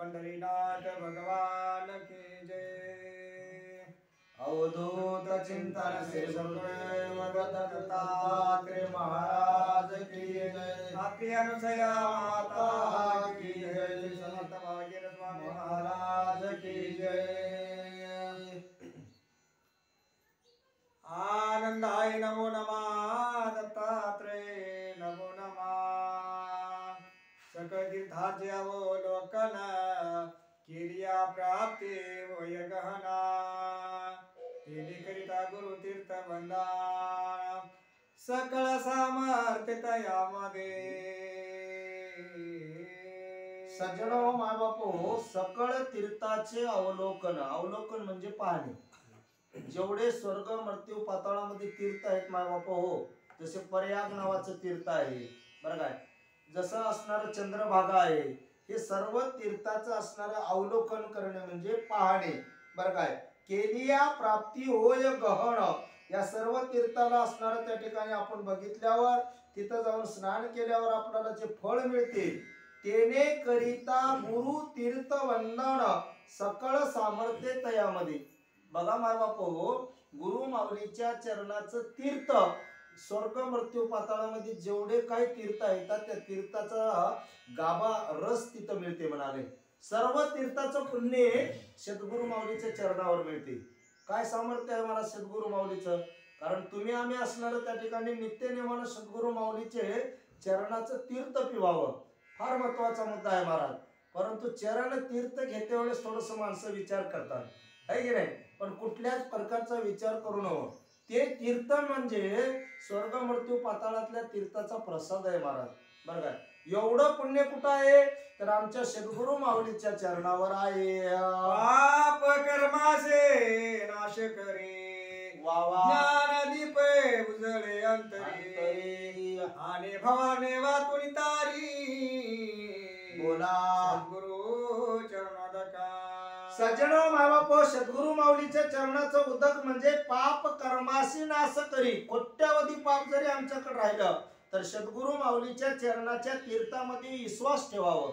पंढरीनाथ भगवान की जय। अवधूत चिंतन श्री गुरुदेव दत्तात्रेय महाराज की जय। आपकी अनुसया माता की जय। समर्थ भागीरथ स्वामी महाराज की जय। आनंदाय नमो नमः दत्तात्रेय नमो नमः। सकल तीर्थाचे अवलोकन किरिया प्राप्ती होय गहना। तेने करिता गुरु तीर्थ वंदन सकळ सामर्थ्य तयामध्ये। सज्जनो माय बापो, सकळ तीर्थाचे अवलोकन, अवलोकन म्हणजे पाहणे. जेवढे स्वर्ग मृत्यू पाताळामध्ये तीर्थ आहेत माय बापो हो, जसे प्रयाग नावाचं तीर्थ आहे बरं काय, जसं असणारं चंद्रभागा आहे, हे सर्व तीर्थाचं असणारं अवलोकन करणे म्हणजे पाहणे बरं काय. केलिया प्राप्ती होय गहन, या सर्व तीर्थाला असणारं त्या ठिकाणी आपण बघितल्यावर तिथं जाऊन स्नान केल्यावर आपल्याला जे फळ मिळते, तेने करिता गुरु तीर्थ वंदन सकळ सामर्थ्य तयामध्ये. बघा माय बापो, गुरु माऊलीच्या चरणाचं तीर्थ, स्वर्ग मृत्यू पाताळामध्ये जेवढे काही तीर्थ आहेत त्या तीर्थाचा गाभा रस तिथं मिळते म्हणाले. सर्व तीर्थाचं पुण्य सद्गुरु माऊलीच्या चरणावर मिळते. काय सामर्थ्य आहे मला सद्गुरु माऊलीचं, कारण तुम्ही आम्ही असणार त्या ठिकाणी नित्य नेमानं सद्गुरु माऊलीचे चरणाचं तीर्थ पिवावं, फार महत्वाचा मुद्दा आहे महाराज. परंतु चरण तीर्थ घेते वेळेस थोडस माणसं विचार करतात आहे की नाही, पण कुठल्याच प्रकारचा विचार करू नये. ते तीर्थ म्हणजे स्वर्ग मृत्यू पाताळातल्या तीर्थाचा प्रसाद आहे महाराज बरं काय. एवढं पुण्य कुठं आहे तर आमच्या सद्गुरु माऊलीच्या चरणावर आहे. पाप कर्माचे नाश करे वावा ज्ञान दीप उजळे अंतरी। आणि भवाने वातुनी तारी बोला सद्गुरु चरणोदका। सज्जनो मायबापो, सद्गुरु माऊलीच्या चरणाचं उदक म्हणजे पाप कर्माशी नाश करी. कोट्यावधी पाप जरी आमच्याकडे राहिलं तर सद्गुरु माऊलीच्या चरणाच्या तीर्थामध्ये विश्वास ठेवावं,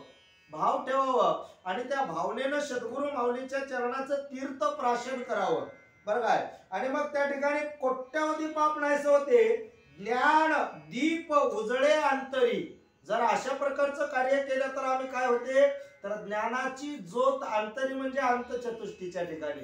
भाव ठेवावं आणि त्या भावनेनं सद्गुरु माऊलीच्या चरणाचं तीर्थ प्राशन करावं बरं काय. आणि मग त्या ठिकाणी कोट्यावधी पाप नाहीसे होते, ज्ञान दीप उजळे अंतरी. जर अशा प्रकारचं कार्य केलं तर आम्ही काय होते तर ज्ञानाची ज्योत अंतरी म्हणजे अंतचतुष्टीच्या ठिकाणी,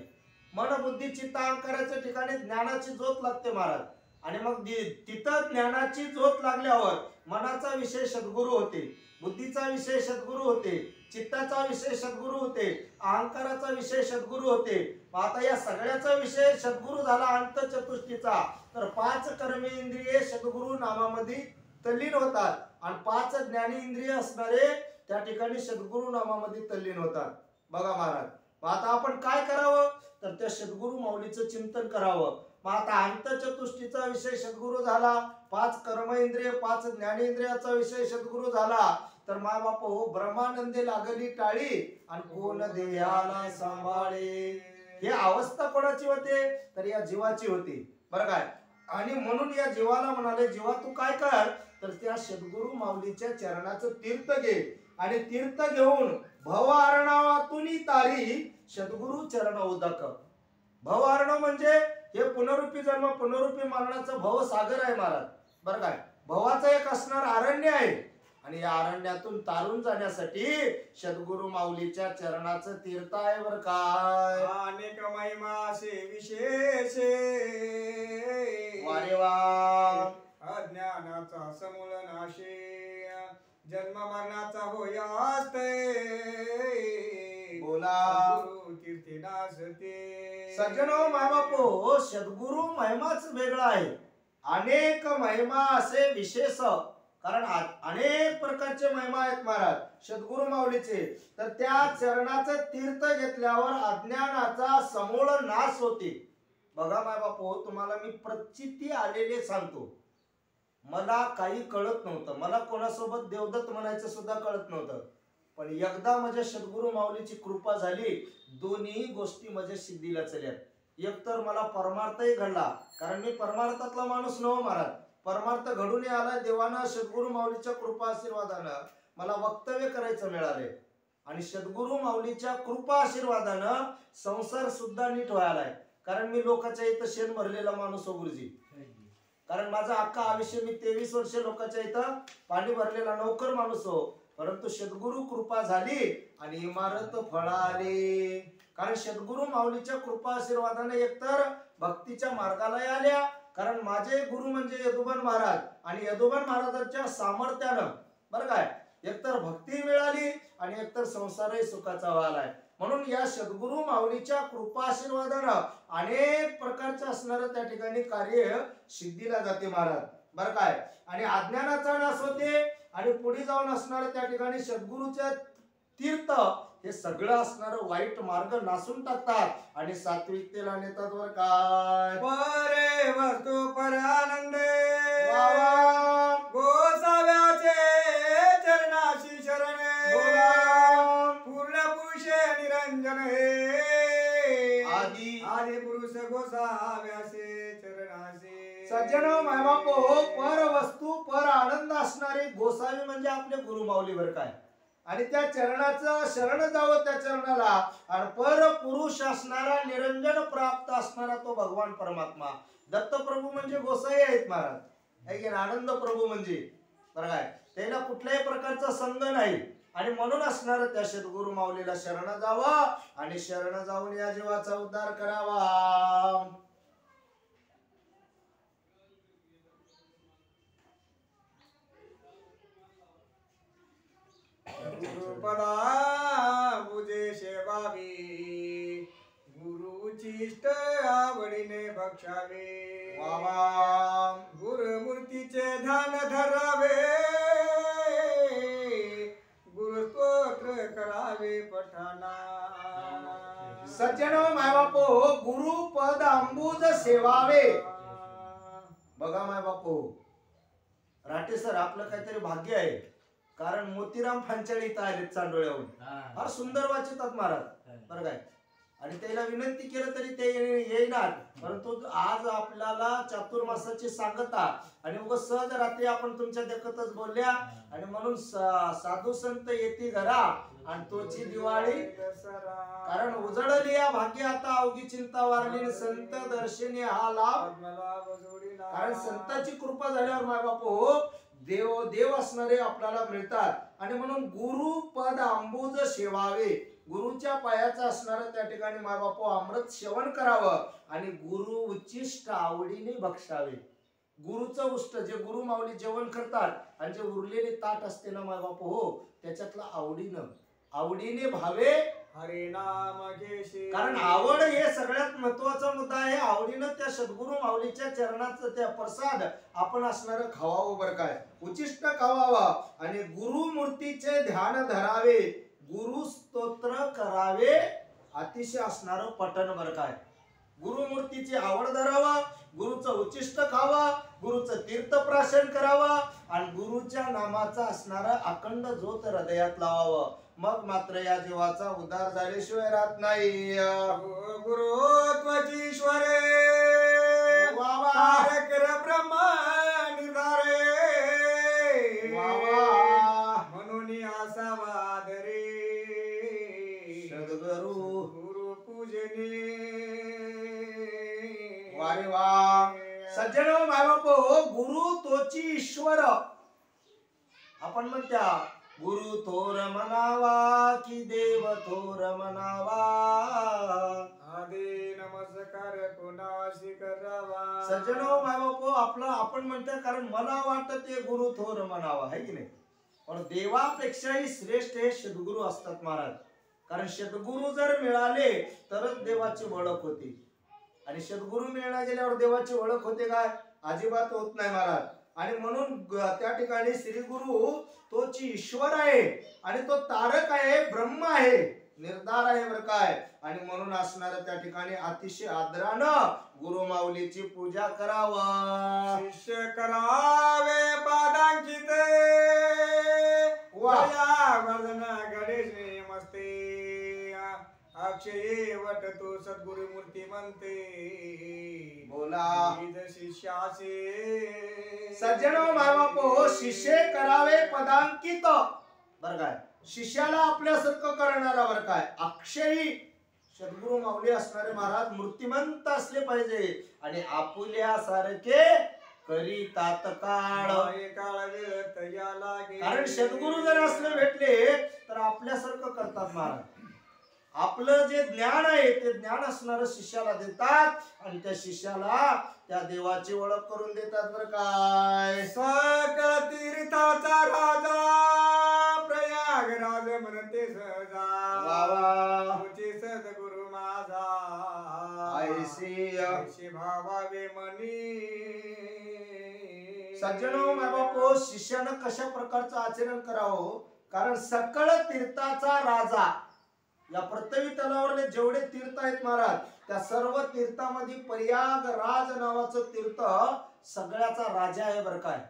मन बुद्धी चित्त अहंकाराच्या ठिकाणी ज्ञानाची ज्योत लागते महाराज. आणि मग तिथं ज्ञानाची ज्योत लागल्यावर मनाचा विषय सद्गुरु होते, बुद्धीचा विषय सद्गुरु होते, चित्ताचा विषय सद्गुरु होते, अहंकाराचा विषय सद्गुरु होते. आता या सगळ्याचा विषय सद्गुरु झाला अंतचतुष्टीचा, तर 5 कर्मेंद्रिये सद्गुरु नामामध्ये तल्लीन होतात आणि 5 ज्ञानी इंद्रिय असणारे त्या ठिकाणी सद्गुरु नामामध्ये तल्लीन होतात बघा महाराज. मग आता आपण काय करावं तर त्या सद्गुरु माऊलीचं चिंतन करावं. मग आता अंतचतुष्टीचा विषय सद्गुरु झाला, 5 कर्म इंद्रिय 5 ज्ञानेंद्रियाचा विषय सद्गुरु झाला, तर मा बाप हो ब्रह्मानंदे लागली टाळी आणि कोण देहाला सांभाळे. ही अवस्था कोणाची होते तर या जीवाची होती बरं काय. आणि म्हणून या जीवाला म्हणाले, जीवा तू काय कर तर त्या सद्गुरु माऊलीच्या चरणाचं तीर्थ घे आणि तीर्थ घेऊन भव आर्णवातून तारी सद्गुरु चरण उदक. भव आर्णव म्हणजे हे पुनरुपी जन्म पुनरुपी मरणाचं भव सागर आहे महाराज बरं काय. भवाचं एक असणार अरण्य आहे आणि या अरण्यातून तारून जाण्यासाठी सद्गुरु माऊलीच्या चरणाचं तीर्थ आहे बरं काय. अनेक महिमासे विशेष वारे वा. अज्ञानाचा समूळ नाशे जन्म मरणाचा होय असते बोला गुरु कीर्ती नासते. सज्जनो मायबापो, सद्गुरु महिमाच वेगळा आहे, अनेक महिमा असे विशेष, कारण अनेक प्रकारचे महिमा आहेत महाराज सद्गुरु माऊलीचे. तर त्या चरणाचं तीर्थ घेतल्यावर अज्ञानाचा समूळ नाश होते. बघा माय बापू, तुम्हाला मी प्रचिती आलेले सांगतो. मला काही कळत नव्हतं, मला कोणासोबत देवदत्त म्हणायचं सुद्धा कळत नव्हतं, पण एकदा माझ्या सद्गुरु माऊलीची कृपा झाली, दोन्ही गोष्टी माझ्या सिद्धीला चल्यात. एक तर मला परमार्थही घडला, कारण मी परमार्थातला माणूस नव्हे महाराज. परमार्थ घडून आला देवानं सद्गुरु माऊलीच्या कृपा आशीर्वादानं मला वक्तव्य करायचं मिळाले. आणि सद्गुरू माऊलीच्या कृपा आशीर्वादानं संसार सुद्धा नीट व्हायलाय. कारण मी लोकांच्या इथं शेण भरलेला माणूस हो गुरुजी. कारण माझं अख्खा आयुष्य मी 23 वर्ष लोकांच्या इथं पाणी भरलेला नोकर माणूस हो. परंतु सद्गुरू कृपा झाली आणि इमारत फळाली. कारण सद्गुरू माऊलीच्या कृपा आशीर्वादाने एकतर भक्तीच्या मार्गाला आल्या. कारण माझे गुरु म्हणजे यदुबन महाराज आणि यदुबन महाराजांच्या सामर्थ्यानं बरं काय एकतर भक्ती मिळाली आणि एकतर संसारही सुखाचा व्हायलाय. म्हणून या सद्गुरू माऊलीच्या कृपा आशीर्वादानं अनेक प्रकारचं असणारं त्या ठिकाणी कार्य सिद्धीला जाते महाराज बरं काय. आणि अज्ञानाचा नाश होते आणि पुढे जाऊन असणारं त्या ठिकाणी सद्गुरूच्या तीर्थ हे सगळं असणारं वाईट मार्ग नासून टाकतात आणि सात्विकतेला नेतात. वर काय परे वस्तू परानंदे गोसाव्याचे चरणाशी शरणे पूर्ण पुरुषे निरंजन हे आदि पुरुष गोसाव्याचे चरणाशी. सज्जन मायबापो पर वस्तू पर आनंद असणारे गोसावी म्हणजे आपले गुरु माऊली वर काय. आणि त्या चरणाचं शरण जावं त्या चरणाला. आणि पर पुरुष असणारा निरंजन प्राप्त असणारा तो भगवान परमात्मा दत्तप्रभू म्हणजे गोसाई आहेत महाराज. आनंद प्रभू म्हणजे बरं काय त्याला कुठल्याही प्रकारचा संग नाही. आणि म्हणून असणार त्या सद्गुरू माऊलीला शरण जावं आणि शरण जाऊन या जीवाचा उद्धार करावा. गुरुपदा बुजे सेवावी गुरुचिष्ट आवडीने बक्षावे. गुरुमूर्तीचे ध्यान धरावे गुरुस्तोत्र करावे पठना. सज्जन मायबापो गुरु पद अंबुज सेवावे. बघा मायबापो राठे सर आपलं काहीतरी भाग्य आहे. कारण मोतीराम फांचाळी इथं आले चांडोळ्याहून फार सुंदर वाचितात महाराज बरं काय. आणि त्याला विनंती केलं तरी ते येईनार. परंतु आज आपल्याला चातुर्मासाची सांगता आणि उगाच सहज रात्री आपण तुमच्या देखतच बोलल्या आणि म्हणून साधू संत येते घरा आणि तोची दिवाळी. कारण उजळली या भाग्य आता अवघी चिंता वारली संत दर्शनी हा लाभ. कारण संतांची कृपा झाल्यावर माय बापू देव असणारे आपल्याला मिळतात. आणि म्हणून गुरु पद अंबुज सेवावे. गुरुच्या पायाचा असणारं त्या ठिकाणी माय बापू अमृत सेवन करावं आणि गुरु उच्चिष्ट आवडीने बक्षावे. गुरुचं उष्ट जे गुरु माऊली जेवण करतात आणि जे उरलेले ताट असते ना माय बापू हो त्याच्यातलं आवडीने भावे हरे नाम घेशे. कारण आवड हे सगळ्यात महत्वाचा मुद्दा आहे. आवडीनं त्या सद्गुरू माऊलीच्या चरणाचं त्या प्रसाद आपण असणारं खावावं बरं काय. उचिष्ट खावावा आणि गुरुमूर्तीचे ध्यान धरावे गुरु स्तोत्र करावे अतिशय असणारं पठण बरं काय. गुरुमूर्तीची आवड धरावा गुरुचं उचिष्ट खावा गुरुचं तीर्थप्राशन करावा आणि गुरुच्या नामाचा असणारा अखंड ज्योत हृदयात लावावं. मग मात्र या जीवाचा उद्धार झाल्याशिवाय राहत नाही. गुरुत्वचीश्वरे ब्रह्मा निर्धारे म्हणून असावा रे सद्गुरु गुरु पूजने. वारे वा सज्जन मायबापो गुरु तोची ईश्वर. आपण म्हणत्या गुरु थोर म्हणावा की देव थोर म्हणावा. आदे नमस्कार कोणाशी करावा. सज्जनो मायबापो आपलं आपण म्हणतो कारण मला वाटतं ते गुरु थोर म्हणावा आहे की नाही. पण देवापेक्षाही श्रेष्ठ हे सद्गुरू असतात महाराज. कारण सद्गुरू जर मिळाले तरच देवाची ओळख होती. आणि सद्गुरू मिळण्या गेल्यावर देवाची ओळख होते काय अजिबात होत नाही महाराज. आणि म्हणून त्या ठिकाणी श्री गुरु तोची ईश्वर आहे आणि तो तारक आहे ब्रह्म आहे निर्धार आहे बरं काय. आणि म्हणून असणार त्या ठिकाणी अतिशय आदरानं गुरु माऊलीची पूजा करावा. शिष्य करावे पादांकिते वरदन गणेश नमस्ते. अक्षय वट तो सद्गुरु मूर्ती म्हणते बोला शिष्याचे. सज्जनो मायबापो शिष्य करावे पदांकित बरं काय. शिष्याला आपल्यासारखं करणारा बरं काय अक्षयी सद्गुरु माऊली असणारे महाराज मूर्तिमंत असले पाहिजे आणि आपुल्यासारखे करी तात्काळ कारण सद्गुरु जर असले भेटले तर आपल्यासारखं करतात महाराज. आपलं जे ज्ञान आहे ते ज्ञान असणारं शिष्याला देतात आणि त्या शिष्याला त्या देवाची ओळख करून देतात बरं काय. सकळ तीर्थाचा राजा प्रयागराज म्हणते सहजा तुझे सद्गुरु माझा ऐशी भावावे मनी. सज्जनो माय बापो शिष्यानं कशा प्रकारचं आचरण करावं कारण सकळ तीर्थाचा राजा या पृथ्वी तलावरले जेवढे तीर्थ आहेत महाराज त्या सर्व तीर्थामध्ये प्रयागराज नावाचं तीर्थ सगळ्याचा राजा आहे बरं काय.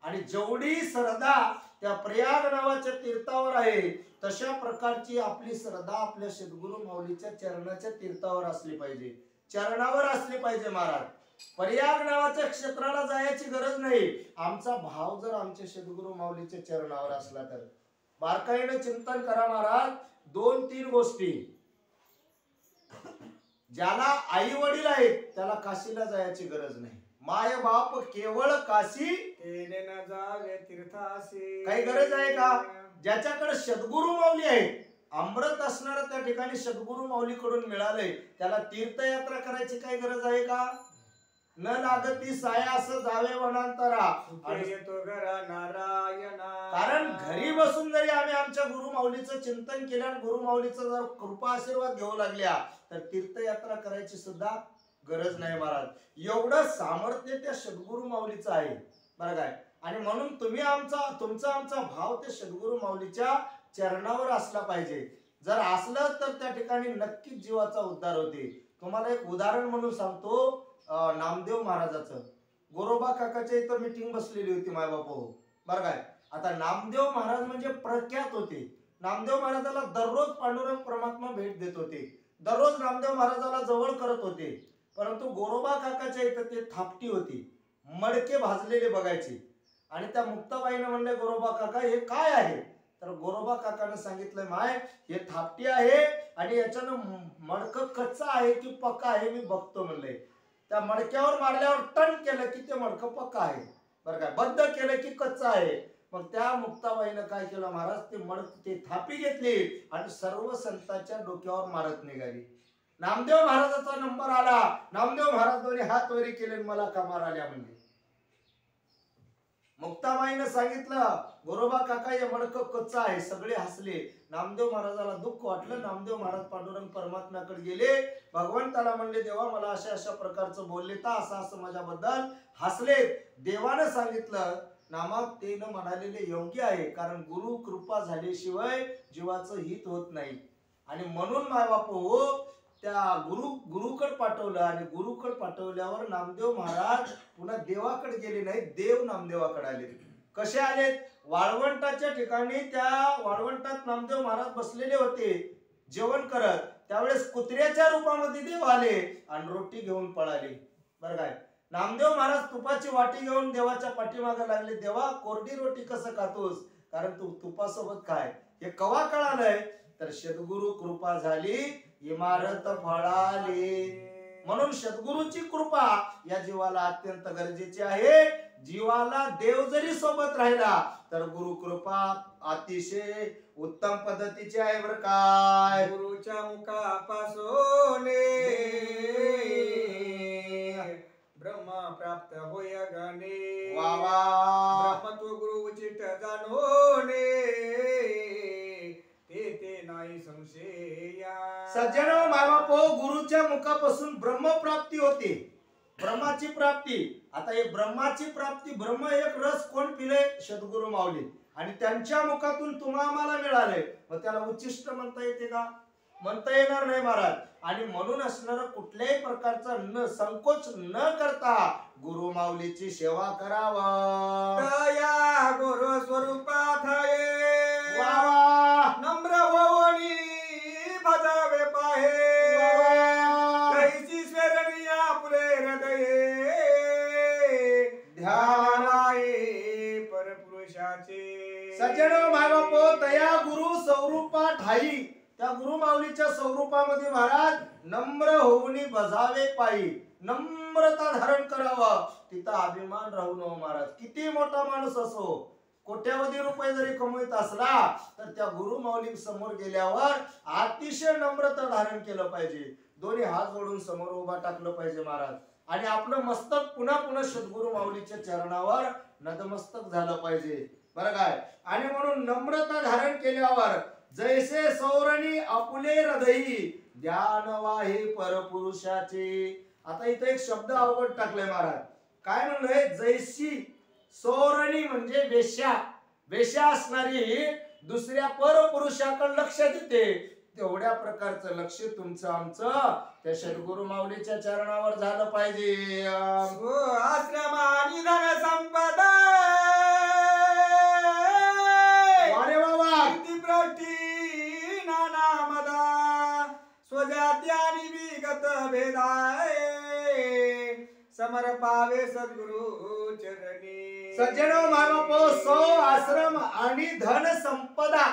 आणि जेवढी श्रद्धा त्या प्रयाग नावाच्या तीर्थावर आहे तशा प्रकारची आपली श्रद्धा आपल्या सद्गुरु माऊलीच्या चरणाच्या तीर्थावर असली पाहिजे चरणावर असली पाहिजे महाराज. प्रयाग नावाच्या क्षेत्राला जायची गरज नाही. आमचा भाव जर आमच्या सद्गुरु माऊलीच्या चरणावर असला तर बारकाईने चिंतन करा महाराज. 2-3 गोष्टी ज्याला आई वडील आहेत त्याला काशीला जायची गरज नाही. माय बाप केवळ काशी केले न जावे तीर्थासी काही गरज आहे का. ज्याच्याकडे सद्गुरु माऊली आहेत अमृत असणार त्या ठिकाणी सद्गुरु माऊली कडून मिळालंय त्याला तीर्थयात्रा करायची काही गरज आहे का. न लागती साया असं जावे वनांतरा कारण घरी बसून जरी आम्ही आमच्या गुरु माऊलीचं चिंतन केलं आणि गुरु माऊलीचा जर कृपा आशीर्वाद घेऊ लागल्या तर तीर्थयात्रा करायची सुद्धा गरज नाही महाराज. एवढं सामर्थ्य त्या सद्गुरु माऊलीचं आहे बरं काय. आणि म्हणून तुमचा आमचा भाव त्या सद्गुरु माऊलीच्या चरणावर असला पाहिजे. जर असलं तर त्या ठिकाणी नक्कीच जीवाचा उद्धार होते. तुम्हाला एक उदाहरण म्हणून सांगतो नामदेव महाराजाचं. गोरोबा काकाच्या इथं मीटिंग बसलेली होती माय बापू बरं काय. आता नामदेव महाराज म्हणजे प्रख्यात होते. नामदेव महाराजाला दररोज पांडुरंग परमात्मा भेट देत होते. दररोज नामदेव महाराजाला जवळ करत होते. परंतु गोरोबा काकाच्या इथं ते थापटी होती मडके भाजलेले बघायचे. आणि त्या मुक्ताबाईने म्हणले गोरोबा काका हे काय आहे. तर गोरोबा काकाने सांगितलं माय हे थापटी आहे आणि याच्यानं मडकं कच्चा आहे की पक्का आहे मी बघतो म्हणले. त्या मडक्यावर मारल्यावर टन केलं की ते मडकं पक्का आहे बरं काय. बद्ध केलं की कच्चा आहे. मग त्या मुक्ताबाईनं काय केलं महाराज ते थापी घेतली आणि सर्व संतांच्या डोक्यावर मारत निघाली. नामदेव महाराजाचा नंबर आला. नामदेव महाराज दोन्ही हात वरी केले मला का माराल्या म्हणजे. मुक्ताबाईनं सांगितलं गोरोबा काका हे मडकं कच्चा आहे. सगळे हसले. नामदेव महाराजाला दुःख वाटलं. नामदेव महाराज पांडुरंग परमात्म्याकडे गेले. भगवंताला म्हणले देवा मला अशा अशा प्रकारचं बोलले तर असं माझ्याबद्दल हसले. देवानं सांगितलं नामात ते न म्हणालेले योग्य आहे कारण गुरु कृपा झाल्याशिवाय जीवाचं हित होत नाही. आणि म्हणून माय बापू त्या गुरुकड पाठवलं आणि गुरुकड पाठवल्यावर नामदेव महाराज पुन्हा देवाकडे गेले नाही देव नामदेवाकडे आले. कसे आलेत. वाळवंटाच्या ठिकाणी त्या वाळवंटात नामदेव महाराज बसलेले होते जेवण करत. त्यावेळेस कुत्र्याच्या रूपामध्ये देव आले आणि रोटी घेऊन पळाले बरं काय. नामदेव महाराज तुपाची वाटी घेऊन देवाच्या पाठीमागे लागले. देवा कोरडी रोटी कसं खातोस कारण तू तुपासोबत काय. हे कवा कळालंय तर सद्गुरु कृपा झाली इमारत फळाली. म्हणून सद्गुरूची कृपा या जीवाला अत्यंत गरजेची आहे. जीवाला देव जरी सोबत राहिला तर गुरु कृपा अतिशय उत्तम पद्धतीची आहे बरं काय. गुरुच्या मुखापासून ब्रह्मा प्राप्त होय गणे वा वा. ब्रह्मत्व गुरु उचित जाणोने ते नाही संशय. सज्जनो मायबापो गुरुच्या मुखापासून ब्रह्मप्राप्ती होते. ब्रह्माची प्राप्ती. आता हे ब्रह्माची प्राप्ती ब्रह्म एक रस कोण पिले सद्गुरु माऊली आणि त्यांच्या मुखातून तुम्हाला मिळाले. मग त्याला उच्चिष्ट म्हणता येते का. म्हणता येणार नाही महाराज. आणि म्हणून असणारा कुठल्याही प्रकारचा न संकोच न करता गुरु माऊलीची सेवा करावा. या गुरु स्वरूपात नम्र होवणी भजावे पाहे कैसी स्मरणी आपले हृदये ध्यान आहे परपुरुषाचे. सज्जनो माय बापो तया गुरु स्वरूपा ठाई, त्या गुरु माऊलीच्या स्वरूपामध्ये महाराज नम्र होऊन बजावे पायी, नम्रता धारण करावं, तिथं अभिमान राहू नये महाराज. किती मोठा माणूस असो, कोट्यावधी रुपये जरी कमवत असला तर त्या गुरु माऊली समोर गेल्यावर अतिशय नम्रता धारण केलं पाहिजे. दोन्ही हात जोडून समोर उभा टाकलं पाहिजे महाराज, आणि आपलं मस्तक पुन्हा पुन्हा सद्गुरु माऊलीच्या चरणावर नतमस्तक झालं पाहिजे, बरं काय. आणि म्हणून नम्रता धारण केल्यावर जैसे सौरणी आपुले हृदयी ध्यान वाहे परपुरुषाचे. आता इथं एक शब्द अवघड टाकलाय महाराज. काय म्हणलंय? जैसी सौरणी म्हणजे वेश्या, वेश्या असणारी दुसऱ्या परपुरुषाकडे लक्ष देते, तेवढ्या प्रकारचं लक्ष तुमचं आमचं त्या सद्गुरु माऊलीच्या चरणावर झालं पाहिजे. आश्रम आणि धन संपदा अरे बाबा प्रटी नाना मदा स्वजाती आणि विगत भेदाय समर पावे सद्गुरु चरणी. सज्जनो मायबापो सो आश्रम आणि धन संपदा,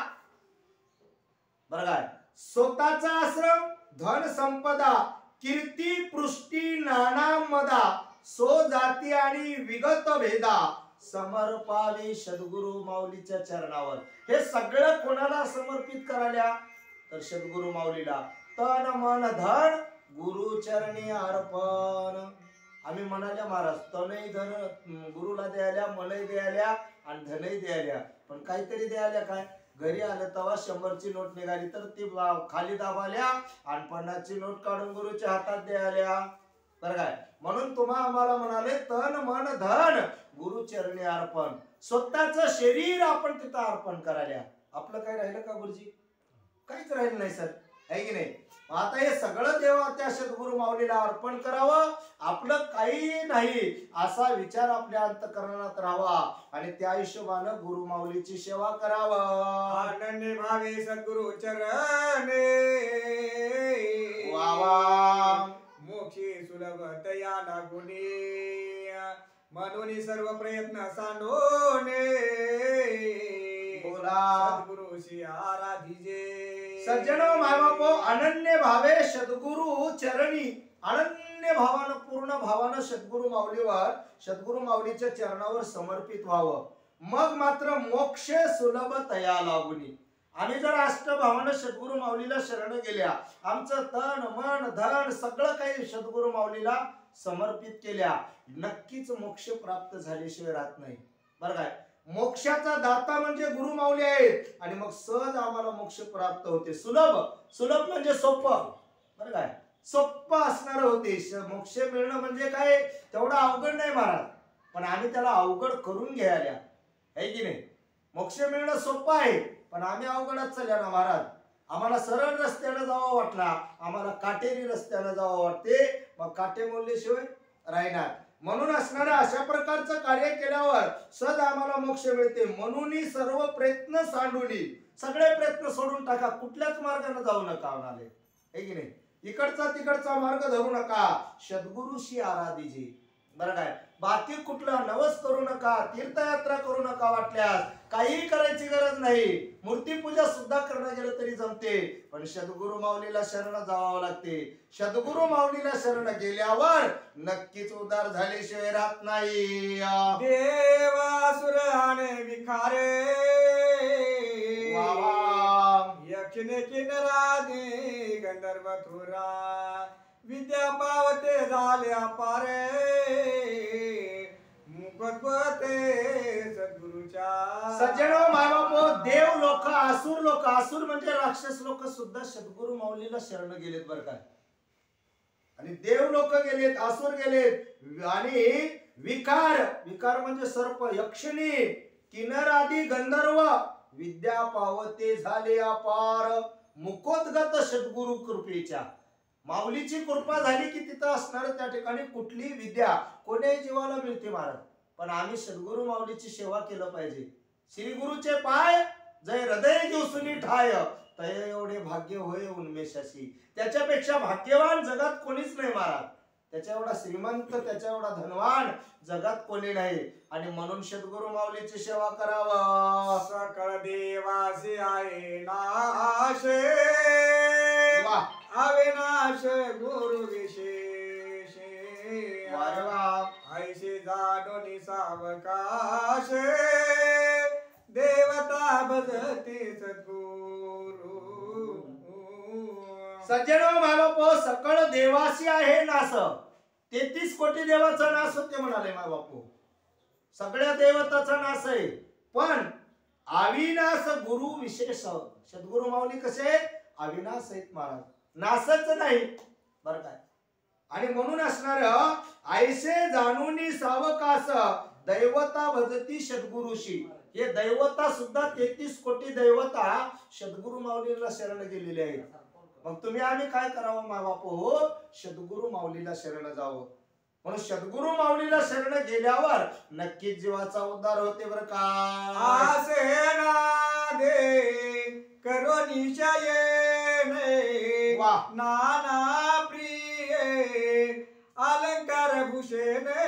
बरं काय. स्वतःचा आश्रम, धन संपदा, कीर्ती पृष्टी नाना मदा, सो जाती आणि विगत भेदा समर्पावी सद्गुरु माऊलीच्या चरणावर. हे सगळं कोणाला समर्पित करायला? तर सद्गुरु माऊलीला. तन मन धन गुरु चरणी अर्पण. आम्ही म्हणाल्या महाराज तनही धन गुरुला द्यायला, मनही द्यायला आणि धनही द्यायला, पण काहीतरी द्यायला काय? घरी आलं तेव्हा 100ची नोट निघाली तर ती खाली दाबाल्या आणि 50ची नोट काढून गुरुच्या हातात द्यायला, बरं काय. म्हणून तुम्हा आम्हाला म्हणाले तन मन धन गुरु चरणी अर्पण. स्वतःचं शरीर आपण तिथं अर्पण करायला. आपलं काय राहिलं का गुरुजी? काहीच राहिलं नाही सर, आहे की नाही. आता हे सगळं देवा त्या सद्गुरु माऊलीला अर्पण करावं, आपलं काही नाही असा विचार आपल्या अंतःकरणात राहावा आणि त्या हिशोबानं गुरु माऊलीची सेवा करावं. अनन्य भावे सद्गुरु चरणे वावा मोक्षी सुलभ तया लागुनी म्हणून सर्व प्रयत्न सांडोने बोला सद्गुरुशी आराधिजे. सज्जनो मायबापो अनन्य भावे सद्गुरु चरणी, अनन्य भावानं पूर्ण भावानं सद्गुरु माऊलीवर, सद्गुरु माऊलीच्या चरणावर समर्पित व्हावं. मग मात्र मोक्ष सुलभ तया लागुनी. आम्ही जर अष्टभावानं सद्गुरु माऊलीला शरण गेल्या, आमचं तन मन धन सगळं काही सद्गुरु माऊलीला समर्पित केल्या, नक्कीच मोक्ष प्राप्त झाल्याशिवाय राहत नाही, बरं काय. मोक्षाचा दाता म्हणजे गुरु माऊली आहेत आणि मग सहज आम्हाला मोक्ष प्राप्त होते. सुलभ, सुलभ म्हणजे सोपं, बरं काय. सोपं असणार होते. मोक्ष मिळणं म्हणजे काय तेवढं अवघड नाही महाराज, पण आम्ही त्याला अवघड करून घ्यायला, आहे की नाही. मोक्ष मिळणं सोपं आहे पण आम्ही अवघडच चालल्या ना महाराज. आम्हाला सरळ रस्त्याने जावं वाटला, आम्हाला काटेरी रस्त्याने जावं वाटते, मग काटे मोडल्याशिवाय राहणार. म्हणून असणाऱ्या अशा प्रकारचं कार्य केल्यावर सहज आम्हाला मोक्ष मिळते. म्हणून सर्व प्रयत्न सांडूनी, सगळे प्रयत्न सोडून टाका, कुठल्याच मार्गाने जाऊ नका म्हणाले, है की नाही. इकडचा तिकडचा मार्ग धरू नका, सद्गुरुशी आराधीजी, बरं काय. बाकी कुठला नवस करू नका, तीर्थयात्रा करू नका, वाटल्यास काही करायची गरज नाही. मूर्तीपूजा सुद्धा करणं गेलं तरी जमते, पण सद्गुरु माऊलीला शरण जावं लागते. सद्गुरु माऊलीला शरण गेल्यावर नक्कीच उद्धार झाल्याशिवाय राहत नाही. देवासुर आणि विखारे यक्षिणे किन्नरादि गंधर्व थोरा विद्या पावते झाल्या पारे मुखते सद्गुरुच्या. सज्जनो मायबापो देव लोक, आसुर लोक, आसुर म्हणजे राक्षस लोक सुद्धा सद्गुरु माऊलीला शरण गेलेत, बरं काय. आणि देव लोक गेलेत, आसुर गेलेत, आणि विकार, विकार म्हणजे सर्प, यक्षिणी, किन्नर आदी गंधर्व विद्या पावते झाले अपार मुकोद्गत सद्गुरु कृपेच्या. माऊलीची कृपा झाली की तिथं असणार त्या ठिकाणी कुठली विद्या कोणत्याही जीवाला मिळते महाराज. पण आम्ही सद्गुरु माऊलीची सेवा केलं पाहिजे. श्री गुरुचे पाय जय हृदय दिवसुनी ठाय तय एवढे भाग्य होय उन्मेषाशी. त्याच्यापेक्षा भाग्यवान जगात कोणीच नाही महाराज. त्याच्या एवढा श्रीमंत, त्याच्या एवढा धनवान जगात कोणी नाही. आणि म्हणून सद्गुरु माऊलीची सेवा करावं. सकळ देवासी आहे नाशे वा अविनाश गुरु विशेषे वारे वा. ऐसे जाणोनी सावकाशे देवता भजते सद्गुरु. सज्जनो मायबापो सकळ देवासी आहे नास. 33 कोटी देवाचा नाश होते म्हणाले मायबापू. सगळ्या देवताचा नाश आहे, पण अविनाश गुरु विशेष. सद्गुरु माऊली कसे अविनाश आहेत महाराज, नाशच नाही बर काय. आणि म्हणून असणार ऐसे जाणूनी सावकास दैवता भजती सद्गुरुशी. हे दैवता सुद्धा 33 कोटी दैवता सद्गुरु माऊलीला शरण गेलेले आहेत. मग तुम्ही आम्ही काय करावं मायबापू, सद्गुरु माऊलीला शरण जावं. म्हणून सद्गुरु माऊलीला शरण गेल्यावर नक्कीच जीवाचा उद्धार होते बर का. आसे ना दे करो निशये वा नाना प्रिय अलंकार भूषणे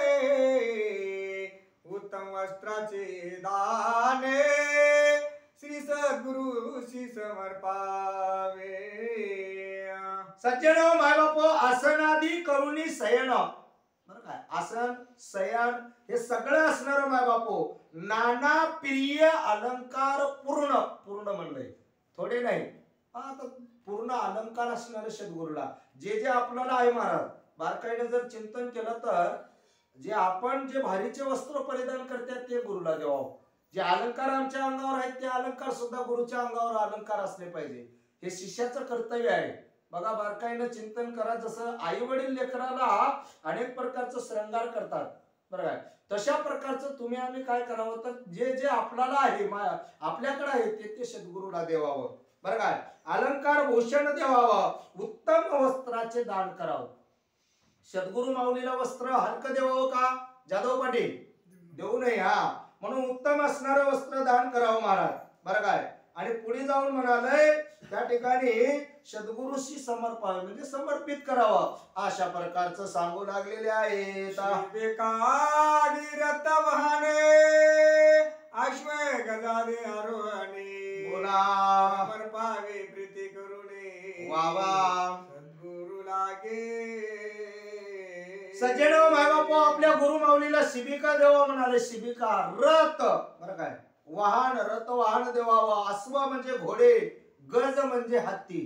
उत्तम वस्त्राचे दाने श्री सद्गुरुशी समर्पावे. सज्जनो मायबापो आसनादी करुणी शयन. बरं काय, आसन शयन हे सगळं असणार मायबापो. नाना प्रिय अलंकार पूर्ण, पूर्ण म्हणलंय थोडे नाही. आता पूर्ण अलंकार असणार सद्गुरूला. जे जे आपल्याला आहे महाराज, बारकाईने जर चिंतन केलं तर जे आपण जे भारीचे वस्त्र परिधान करतात ते गुरुला द्यावं. जे अलंकार आमच्या अंगावर आहेत ते अलंकार सुद्धा गुरुच्या अंगावर अलंकार असले पाहिजे. हे शिष्याचं कर्तव्य आहे. बघा बारकाईनं चिंतन करा. जसं आई वडील लेकराला अनेक प्रकारचं श्रृंगार करतात बरं काय, तशा प्रकारचं तुम्ही आम्ही काय करावं तर जे जे आपल्याला आहे आपल्याकडे आहे ते ते सद्गुरूला देवावं बरं काय. अलंकार भूषण देवावं, उत्तम वस्त्राचे दान करावं. सद्गुरु माऊलीला वस्त्र हलकं देवावं का जाधव पाटील, देऊ नये. हा म्हणून उत्तम असणारं वस्त्र दान करावं महाराज बरं काय. आणि पुढे जाऊन म्हणालय त्या ठिकाणी सद्गुरुशी समर्पावे म्हणजे समर्पित करावं, अशा प्रकारचं सांगू लागलेले आहे. अश्व गजादे आरोहणे बोला समर्पावे प्रीती करुणे वा वा. सद्गुरु लागे. सज्जनो मायबापो आपल्या गुरु माऊलीला शिबिका देवा म्हणाले. शिबिका रथ बरं काय, वाहन रथ वाहन देवावा. अश्व म्हणजे घोडे, गज म्हणजे हत्ती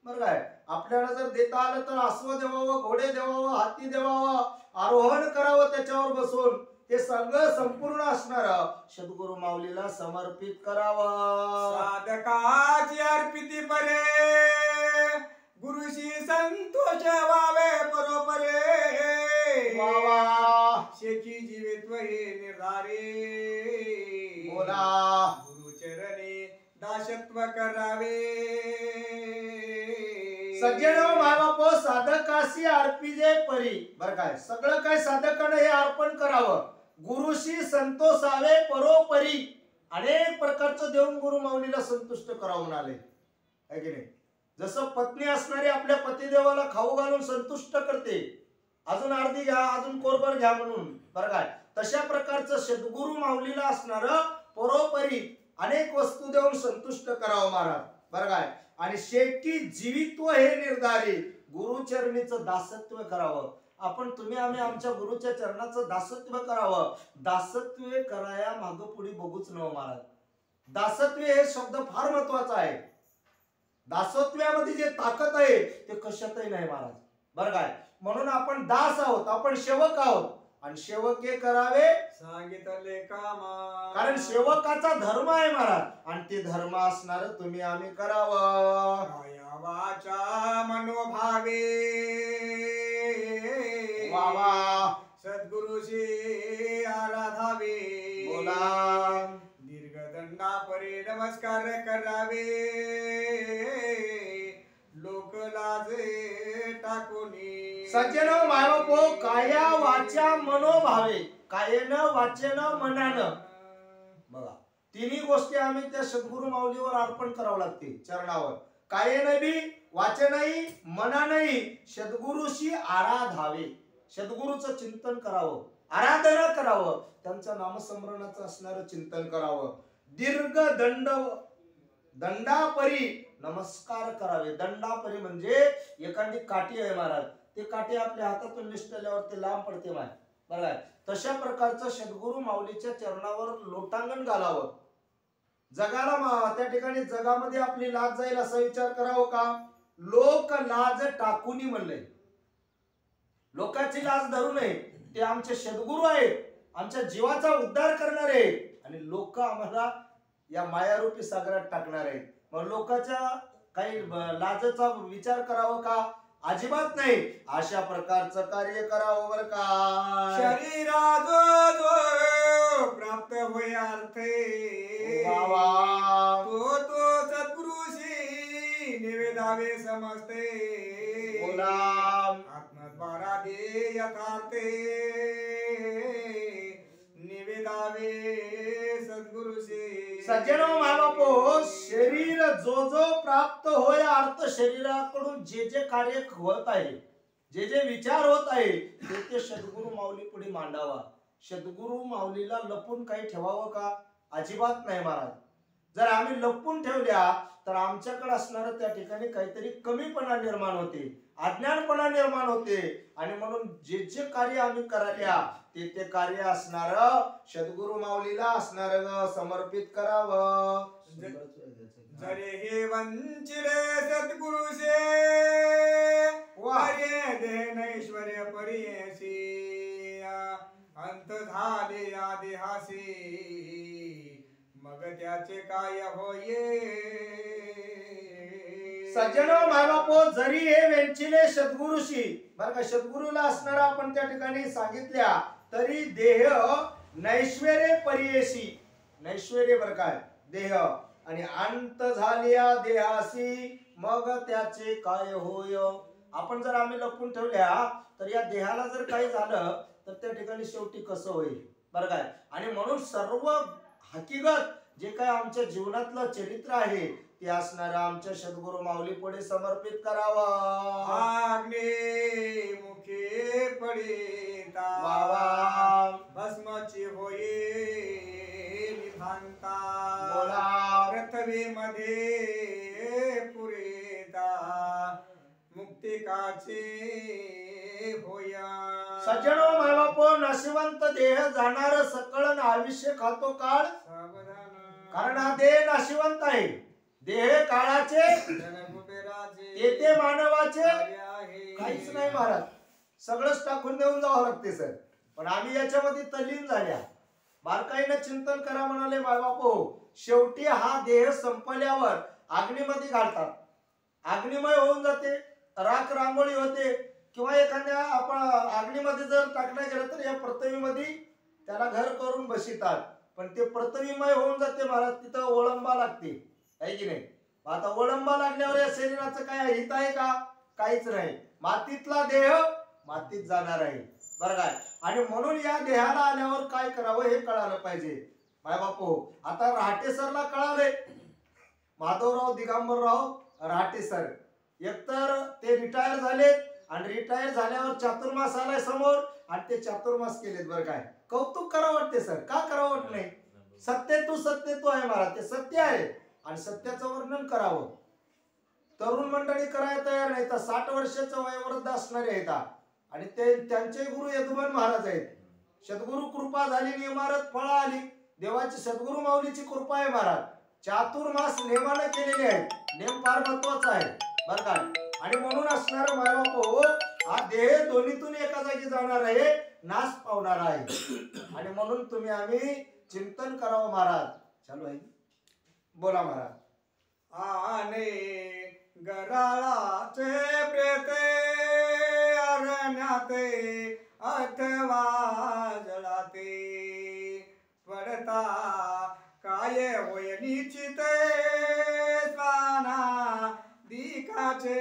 बरं काय. आपल्याला जर देता आलं तर अश्व देवावं, घोडे देवावं, हत्ती देवावं, आरोहण करावं त्याच्यावर बसून. हे सगळं संपूर्ण असणार सद्गुरु माऊलीला समर्पित करावं. साधकाची अर्पिती परे गुरुशी संतोष व्हावे परोपरे. वा शेकी जीवित्व हे निर्धारे बोला. गुरुचरणी दासत्व करावे. सज्जनो मायबापो साधकाशी अर्पिजे परी बरं काय. सगळं काय साधकानं हे अर्पण करावं. गुरुशी संतोषावे परोपरी. अनेक प्रकारचं देऊन गुरु माऊलीला संतुष्ट करावं म्हणाले आहे की नाही. जसं पत्नी असणारी आपल्या पतिदेवाला खाऊ घालून संतुष्ट करते, अजून अर्धी घ्या अजून कोरभर घ्या म्हणून बरं काय, तशा प्रकारचं सद्गुरु माऊलीला असणार परोपरी अनेक वस्तू देऊन संतुष्ट करावं महाराज बरं काय. आणि शेवटी जीवित्व हे निर्धारी गुरुचरणीचं दासत्व करावं. आपण तुम्ही आम्ही आमच्या गुरुच्या चरणाचं दासत्व करावं. दासत्व कराया मागं पुढे बघूच नव महाराज. दासत्व हे शब्द फार महत्वाचा आहे. दासत्वामध्ये जे ताकद आहे ते कशातही नाही महाराज बरं काय. म्हणून आपण दास आहोत, आपण सेवक आहोत. आणि सेवक हे करावे सांगितले कामा. कारण सेवकाचा धर्म आहे महाराज, आणि ते धर्म असणार तुम्ही आम्ही करावं. काया वाचा मनोभावे वा वा. सद्गुरुशी आराधावे. बोला. दीर्घदंडा परे नमस्कार करावे. लोक लाजे टाकूनी. सज्जनो मायबापो काया वाचा मनोभावे. कायेनं वाचेनं मनानं बघा तिन्ही गोष्टी आम्ही त्या सद्गुरु माऊलीवर अर्पण करावं लागते चरणावर. कायेनं बी वाचनही मनानही सद्गुरुशी आराधावे. सद्गुरूचं चिंतन करावं, आराधना करावं, त्यांचं नामस्मरणाचं असणारं चिंतन करावं, दीर्घ दंडापरी नमस्कार करावे. दंडापरी म्हणजे एखादी काठी आहे महाराज, ते काठी आपल्या हातातून निसटल्यावर ते लांब पडते माय, बघा तशा प्रकारचं सद्गुरू माऊलीच्या चरणावर लोटांगण घालावं. जगाला त्या ठिकाणी जगामध्ये आपली लाज जाईल असा विचार करावं का? लोक लाज टाकूनी म्हणलंय, लोकांची लाज धरू नये. ते आमचे सद्गुरू आहेत, आमच्या जीवाचा उद्धार करणारे, आणि लोक आम्हाला या मायारूपी सागरात टाकणार आहेत. मग लोकांच्या काही लाजेचा विचार करावा का? अजिबात नाही. अशा प्रकारचं कार्य करावं बर का. शरीरा जो प्राप्त होय अर्थे, तो सद्गुरुशी निवेदावे समजते. आत्मद्वारा दे यथार्थे निवेदावे सद्गुरुशी. सज्जनो मायबापो, शरीर जो प्राप्त होय अर्थ, शरीराकडून जे जे कार्य होत आहे, जे जे विचार होत आहे, ते सद्गुरू माऊली पुढे मांडावा. सद्गुरू माऊलीला लपून काही ठेवावं का? अजिबात नाही महाराज. जर आम्ही लपून ठेवल्या तर आमच्याकडे असणारं त्या ठिकाणी काहीतरी कमीपणा निर्माण होते, अज्ञानपणा निर्माण होते, आणि म्हणून जे जे कार्य आम्ही करायला ते कार्य असणार सद्गुरू माऊलीला असणार समर्पित करावं. जरे हे वंचिले सद्गुरुशे, कार्य देनैश्वर्य परियसी. अंत झाले या देहासी, मग त्याचे काय होये. सज्जनो मायबापो, जरी हे वेंचिले सद्गुरुशी, बरं का, सद्गुरूला असणारा आपण त्या ठिकाणी सांगितल्या, तरी देह नैश्वर्य परियेशी, नैश्वर्य बरं काय देह, आणि अंत झाल्या देहासी, मग त्याचे काय होय. आपण जर आम्ही लपून ठेवल्या तर या देहाला जर काही झालं तर त्या ठिकाणी शेवटी कसं होईल बरं काय. आणि म्हणून सर्व हकीकत जे काय आमच्या जीवनातलं चरित्र आहे ते असणार आमच्या सद्गुरू माऊली पुढे समर्पित करावं. आग्ने मुखे पडिता, भस्माची होये निभांता. पृथ्वीमध्ये पुरेता, मुक्तिकाचे होया. सज्जनो मायबापो, नशिवंत देह जाणार सकळ आयुष्य खातो काळ. कारण हा देह नाशिवंत आहे. देह काळाचे, येते मानवाचे काहीच नाही महाराज. सगळंच टाकून देऊन जावं लागते सर. पण आम्ही याच्यामध्ये तल्लीन झाल्या. बारकाईनं चिंतन करा म्हणाले मायबापो. शेवटी हा देह संपल्यावर अग्नीमध्ये घालतात, अग्निमय होऊन जाते, राख रांगोळी होते, किंवा एखाद्या आपण अग्नीमध्ये जर टाकण्यात गेलं तर या पृथ्वीमध्ये त्याला घर करून बसितात. पण ते पृथ्वीमय होऊन जाते महाराज. तिथं ओळंबा लागते, आहे की नाही. आता ओळंबा लागल्यावर या शरीराचं काय हित आहे का? काहीच नाही. मातीतला देह मातीत जाणार आहे बरं काय. आणि म्हणून या देहाला आल्यावर काय करावं हे कळालं पाहिजे मायबापो. आता रहाटे सरला कळाले, माधवराव दिगंबरराव रहाटे सर, एकतर ते रिटायर झालेत, आणि रिटायर झाल्यावर चातुर्मास आलाय समोर, आणि ते चातुर्मास केलेत बरं काय. कौतुक करावं वाटते सर, का करावं वाटत नाही. सत्य तू आहे महाराज, ते सत्य आहे, आणि सत्याचं वर्णन करावं. तरुण मंडळी करायला तयार नाही. तर 60 वर्षाचं वयोवृद्ध असणारे आहेत, आणि ते त्यांचे गुरु यदुमान महाराज आहेत. सद्गुरु कृपा झाली, इमारत फळ आली. देवाची सद्गुरू माऊलीची कृपा आहे महाराज. चातुर्मास नेमाने केलेले आहेत. नेम फार महत्वाचा आहे बरं का. आणि म्हणून असणार मायबापो, हा देह दोन्हीतून एका जागी जाणार आहे, नाश पावणार आहे. आणि म्हणून तुम्ही आम्ही चिंतन करावं महाराज. चालू आहे, बोला महाराज. आने गराळाचे प्रेते अरण्याते अथवा जळाते, पडता काय होय निश्चिते. स्वाना दिकाचे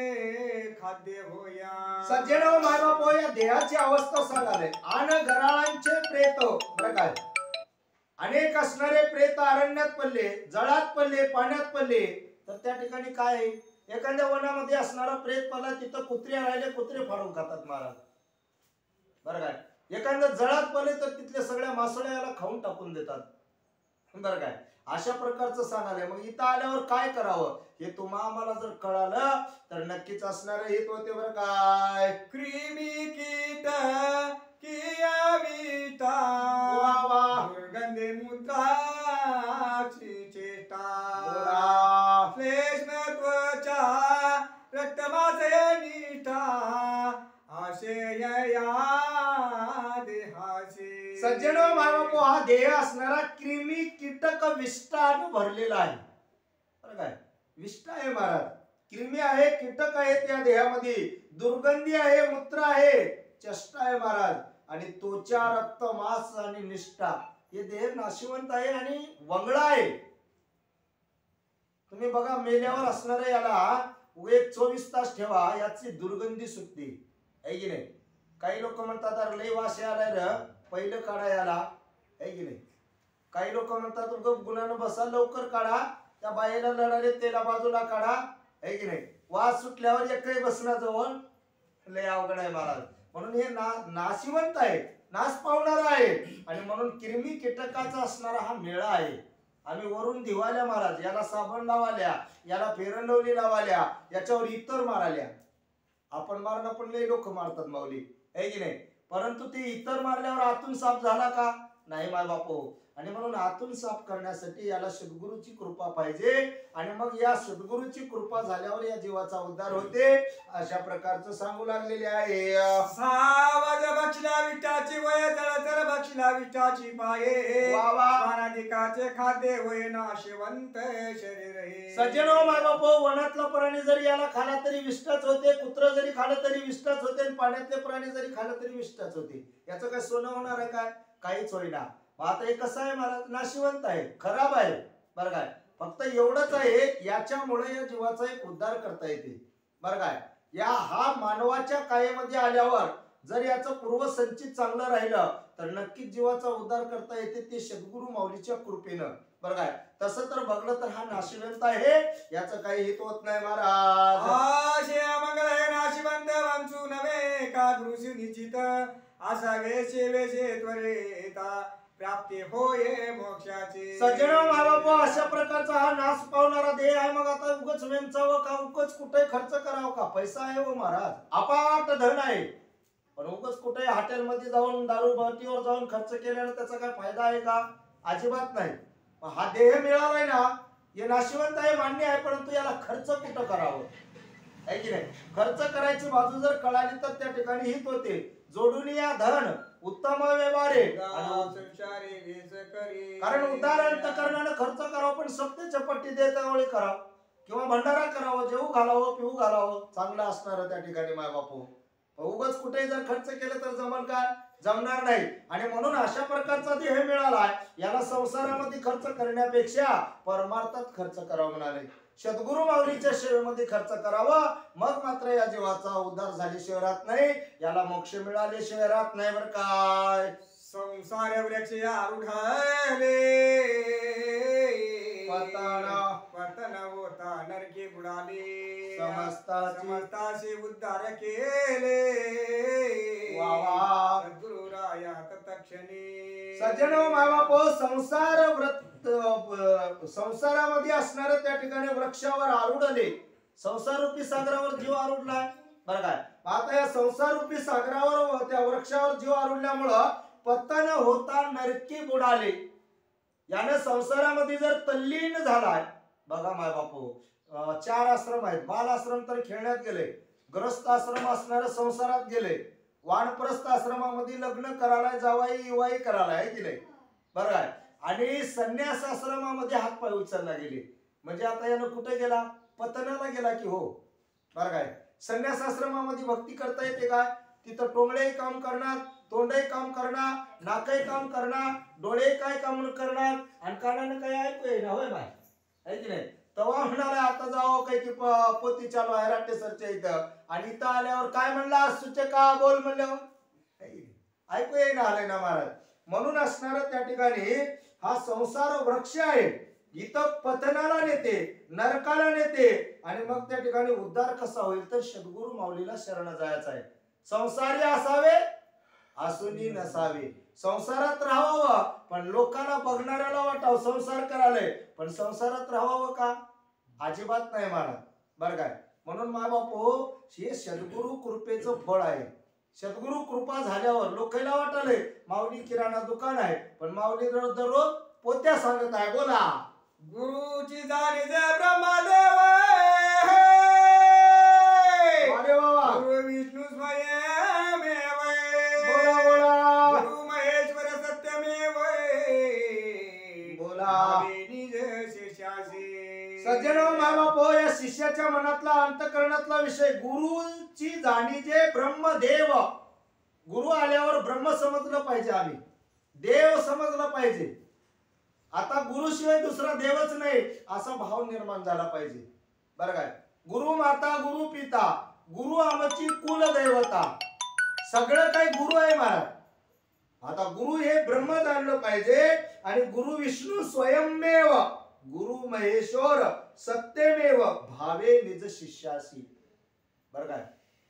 खाद्य होया. सज्जनो मायबापो, या देहाची अवस्था सांगाले. आन गराळांचे प्रेत बरं काय. अनेक असणारे प्रेत अरण्यात पडले, जळात पडले, पाण्यात पडले. तर त्या ठिकाणी काय आहे, एखाद्या वनामध्ये असणारा प्रेत पडला, तिथं कुत्रे राहिले, कुत्रे फाडून खातात महाराज बरं काय एखाद्या जळात पडले तर तिथल्या सगळ्या मासोळ्या याला खाऊन टाकून देतात. बरं काय अशा प्रकारचं सांगाले. मग इथं आल्यावर काय करावं हे तुम्हा आम्हाला जर कळालं तर नक्कीच असणार हेत होते. बरं काय क्रिमी कीट किया विटा वा वा दुर्गंधे मूत्राची चेष्टा बोला. श्लेष्म त्वचा रक्तमाशय निष्ठा आशय या देहाचे. सज्जनो मायबापो हा देह असणारा क्रिमी कीटक विष्ठाने भरलेला आहे. बरं काय विष्ठा आहे महाराज, क्रिमी आहे, कीटक आहे त्या देहामध्ये, दुर्गंधी आहे, मूत्र आहे, चष्टा आहे महाराज, आणि त्वचा रक्त मांस आणि निष्ठा हे देह नाशिवंत आहे आणि वंगळा आहे. तुम्ही बघा मेल्यावर असणाऱ्या याला एक 24 तास ठेवा याची दुर्गंधी सुटते आहे की नाही. काही लोक म्हणतात अरे लई वास आलाय र पहिलं काढा याला आहे की नाही. काही लोक म्हणतात उगम गुणानं बसा लवकर काढा, त्या बाईला लढाले तेला बाजूला काढा आहे की नाही. वास सुटल्यावर एकही बसण्याजवळ लय अवघड आहे महाराज. म्हणून हे नाशिवंत आहे, नाश पावणारा आहे, आणि म्हणून क्रिमी कीटकाचा असणारा हा मेळा आहे. आम्ही वरून दिवाल्या महाराज, याला साबण लावाल्या, याला फेरंडवली लावाल्या, याच्यावर इतर माराल्या. आपण मारणं पण लय लोक मारतात माऊली आहे की नाही. परंतु ते इतर मारल्यावर आतून साफ झाला का नाही माय बापू. आणि म्हणून आतून साफ करण्यासाठी याला सद्गुरूची कृपा पाहिजे, आणि मग या सद्गुरूची कृपा झाल्यावर या जीवाचा उद्धार होते. अशा प्रकारचं सांगू लागलेले आहे. सावज बक्षिला विटाची वय तळतर बक्षिला विटाची पाये वा वा. स्वानाधिकाचे खाद्य होय नाशिवंत शरीर हे. सज्जनो माय बापू वनातला प्राणी जरी याला खाला तरी विष्ठाच होते, कुत्र जरी खालं तरी विष्ठाच होते, आणि पाण्यातले प्राणी जरी खालं तरी विष्ठाच होते. याचं काय सोनं होणार आहे काय, काहीच होईना. आता हे कसं आहे महाराज, नाशिवंत आहे, खराब आहे. बरं काय फक्त एवढंच आहे याच्यामुळे या जीवाचा एक उद्धार करता येते. बरं काय या हा मानवाच्या कायेमध्ये आल्यावर जर याचं पूर्वसंचित चांगलं राहिलं तर नक्कीच जीवाचा उद्धार करता येते, ते सद्गुरू माऊलीच्या कृपेनं. बरं काय तसं तर बघलं तर हा नाशिवंत आहे, याचं काही हित होत नाही महाराज. मंगल हे नाशिवंत वांचू नव्हे का दृश्य निश्चित असावे सेवेचे त्वरेता प्राप्ती होय मोक्षाची. सज्जनो मायबापा अशा प्रकारचा हा नाश पावणारा देह आहे. मग आता उगच वेंचावं का, उगच कुठे खर्च करावं का. पैसा आहे हो महाराज, अपाट धन आहे, पण उगच कुठे हॉटेलमध्ये जाऊन दारू भट्टीवर जाऊन खर्च केल्याने त्याचा काय फायदा आहे का, अजिबात नाही. हा देह मिळालाय ना हे नाशिवंत आहे मान्य आहे, परंतु याला खर्च कुठं करावं आहे की नाही. खर्च करायची बाजू जर कळाली तर त्या ठिकाणी हित होते. जोडून या धन उत्तम व्यवहारे, कारण उदार अंतकरणाने खर्च करावा, पण सत्य चपट्टी देतावेळी करावं किंवा भंडारा करावं, जेवू घालावं पिऊ घालावं, चांगलं असणार त्या ठिकाणी माय बापू. उगाच कुठे जर खर्च केलं तर जमल का, जमणार नाही. आणि म्हणून अशा प्रकारचा देह मिळाला याला संसारामध्ये खर्च करण्यापेक्षा परमार्थात खर्च करावा म्हणाले. सद्गुरू माऊलीच्या सेवेमध्ये खर्च करावा, मग मात्र या जीवाचा उद्धार झाल्याशिवाय राहत नाही, याला मोक्ष मिळाल्याशिवाय राहत नाही. बरं काय संसार वृक्ष आरूढाले पतन होता नरके बुडाले समस्ताचे उद्धार केले सद्गुरु राया तत्क्षणी. सज्जनो मायबापो संसारामध्ये असणारे त्या ठिकाणी वृक्षावर आरूढले, संसार रूपी सागरावर जीव आरूढलाय. बरं काय आता या संसार रूपी सागरावर त्या वृक्षावर जीव आरूढल्यामुळं पतन होता नरकी बुडाले. याने संसारामध्ये जर तल्लीन झालाय, बघा माय बापू 4 आश्रम आहेत. बाल आश्रम तर खेळण्यात गेले, ग्रस्त आश्रम असणारे संसारात गेले, वानप्रस्थ आश्रमामध्ये लग्न करायला जावाई युवाई करायला आहे की नाही. बरं आहे, आणि संन्यास आश्रमामध्ये हातपाय उचलला गेले. म्हणजे आता यानं कुठे गेला, पतनाला गेला की हो. बरं काय संन्यास आश्रमामध्ये भक्ती करता येते काय, तिथं टोंगळेही काम करणार, तोंडही काम करणार, नाकही काम करणार, डोळे काय काम करणार, आणि कानानं काय ऐकू येईना होय बाय आहे की नाही. तेव्हा म्हणाला आता जावं काही की पोती चालू आहे राटेसरच्या इथं, आणि इथं आल्यावर काय म्हणला सूचका बोल म्हणल्यावर ऐकू येईना आलंय ना महाराज. म्हणून असणार त्या ठिकाणी हा संसार वृक्ष आहे, इथं पतनाला नेते, नरकाला नेते, आणि मग त्या ठिकाणी उद्धार कसा होईल तर सद्गुरू माऊलीला शरण जायचं आहे. संसारी असावे असुनी नसावे. संसारात राहावं पण लोकांना बघणाऱ्याला वाटावं संसार करायलाय, पण संसारात राहावं का? अजिबात नाही महाराज. बरं काय, म्हणून माय बापू हे सद्गुरु कृपेचं फळ आहे. सद्गुरु कृपा झाल्यावर लोकांना वाटायलंय माऊली किराणा दुकान आहे, पण माऊली दररोज पोत्या सांगत आहे. बोला गुरुची जाणी जे ब्रह्मदेव अरे बाबा, गुरु विष्णू स्वयमेव बोला बोला गुरु महेश्वर सत्यमेव बोला. निज शिष्यासी. सज्जनो माय बापो, या शिष्याच्या मनातला अंतकरणातला विषय गुरुची जाणी जे ब्रह्मदेव. गुरु आल्यावर ब्रह्म समजलं पाहिजे, आम्ही देव समजलं पाहिजे. आता गुरुशिवाय दुसरा देवच नाही असा भाव निर्माण झाला पाहिजे. बरं काय, गुरु माता गुरु पिता गुरु आमची कुलदैवता, सगळं काही गुरु आहे महाराज. आता गुरु हे ब्रह्म जाणलं पाहिजे. आणि गुरु विष्णू स्वयंमेव गुरु महेश्वर सत्यमेव भावे निज शिष्यासी. बरं काय,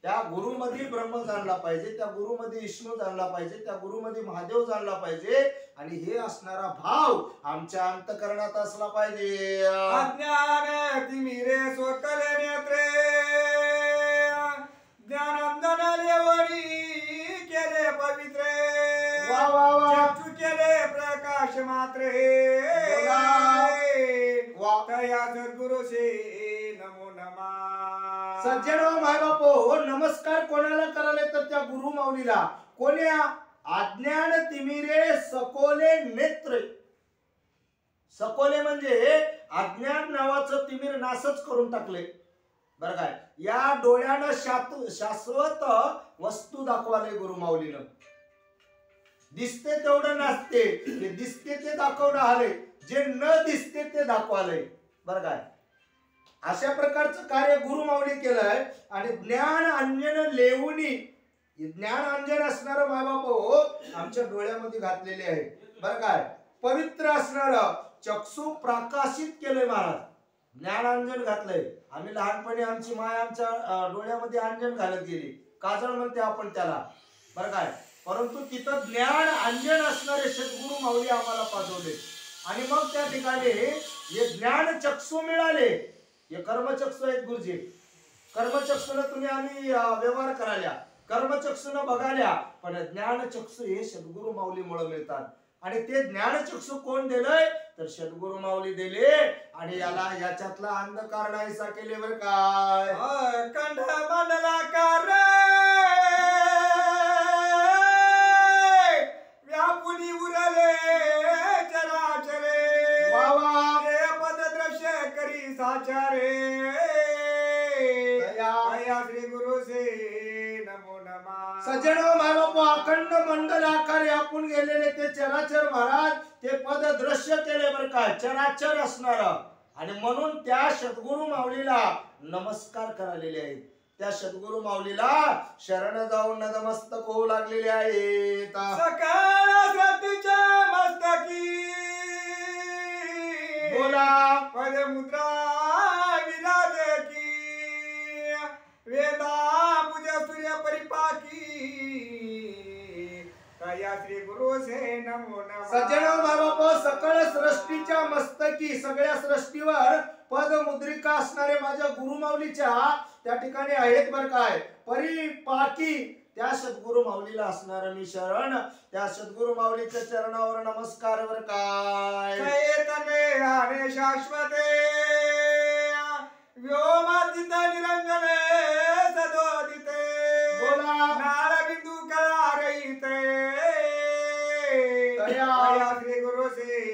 त्या गुरुमध्ये ब्रह्म जाणला पाहिजे, त्या गुरुमध्ये विष्णू जाणला पाहिजे, त्या गुरुमध्ये महादेव जाणला पाहिजे. आणि हे असणारा भाव आमच्या अंतकरणात असला पाहिजे. अज्ञान तिमिरे स्वकल नेत्रे ज्ञानंदन लेवणी केले पवित्रे वा वा वा चक्षु केले प्रकाश मात्रे तया सद्गुरु से नमो नमः. सज्जनो माय बापो, हो नमस्कार कोणाला करायला तर त्या गुरु माऊलीला. कोण्या? अज्ञान तिमिरे सकोले नेत्र. सकोले म्हणजे अज्ञान नावाचं तिमिर नासच करून टाकले. बरं काय, या डोळ्यानं शाश्वत वस्तू दाखवाले गुरु माऊलीनं. दिसते तेवढं नसते, जे दिसते ते दाखवणं आले, जे न दिसते ते दाखवाले. बरं काय, अशा प्रकारचं कार्य गुरु माऊली केलंय. आणि ज्ञान अंजन लेवुनी, ज्ञान अंजन असणारं मायबाप आमच्या डोळ्यामध्ये घातलेले आहे. बरं काय, पवित्र असणारं चक्षु प्रकाशित केलंय महाराज. ज्ञानांजन घातलंय. आम्ही लहानपणी आमची माय आमच्या डोळ्यामध्ये अंजन घालत गेली, काजळ म्हणते आपण त्याला. बरं काय, परंतु तिथं ज्ञान अंजन असणारे सद्गुरु माऊली आम्हाला पाठवले. आणि मग त्या ठिकाणी हे ज्ञान चक्षु मिळाले. हे कर्मचक्षु आहेत गुरुजी. कर्मचक्षुनं तुम्ही आम्ही व्यवहार करायला, कर्मचक्षुनं बघाल्या, पण ज्ञानचक्षु हे सद्गुरु माऊलीमुळे मिळतात. आणि ते ज्ञानचक्षु कोण दिलंय तर सद्गुरु माऊली दिले. आणि याला याच्यातला अंधकार नाहीसा केले. बरं काय, कंठ मंडलाकार व्यापुनी उरले चराचरे वा वा पद दृश्य करी साचारे तया श्री गुरु से नमो नमः. सज्जनो माय बापू, अखंड मंडल आकार आपण गेलेले ते चराचर महाराज ते पद दृश्य केले. बरं काय, चराचर असणार. आणि म्हणून त्या सद्गुरु माऊलीला नमस्कार करालेले आहेत. त्या सद्गुरु माऊलीला शरण जाऊन नतमस्तक होऊ लागलेले आहेत. सकाळ सतीच्या मस्तकी बोला पद मुद्रा विराजे की वेदा पूज सूर्य परिपाकी तया श्री गुरु से नमो नमः. सज्जनो माय बापू, सकळ सृष्टीच्या मस्तकी, सगळ्या सृष्टीवर पद मुद्रिका असणारे माझ्या गुरु माऊलीच्या त्या ठिकाणी आहेत. बरं काय, परिपाकी त्या सद्गुरु माऊलीला असणार मी शरण. त्या सद्गुरु माऊलीच्या चरणावर नमस्कार. बरं काय, चैतन्य आणि शाश्वते व्योमातीत निरंजने सदोदिते बोला नाळ बिंदू कळा रहिते तया श्री गुरु से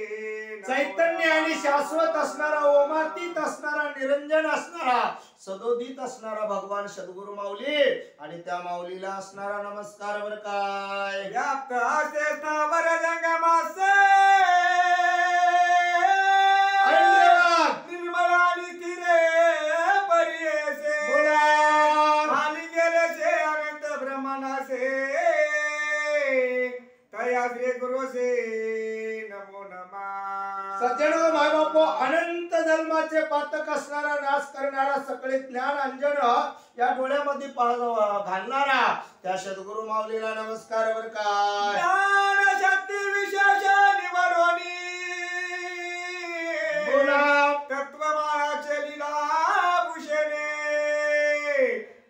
चैतन्य आणि शाश्वत असणारा, ओमातीत असणारा, निरंजन असणारा, सदोदित असणारा भगवान सद्गुरु माऊली. आणि त्या माऊलीला असणारा नमस्कार. बरं काय, व्याप्त असे स्थावर जंगमासे निर्मळ आणि स्थिरे परियेसे खाली गेले से अनंत ब्रह्मांडासे तया श्री गुरु से नमो नमः. सज्जनो माय बापू, अनंत अनंत जन्माचे पातक असणारा नाश करणारा सकळे ज्ञान अंजन या डोळ्यामध्ये घालणारा त्या सद्गुरु माऊलीला नमस्कार बर काय. ज्ञान शक्ती विशेष निवडोनी बोला तत्वमायाचे लीला भूषणे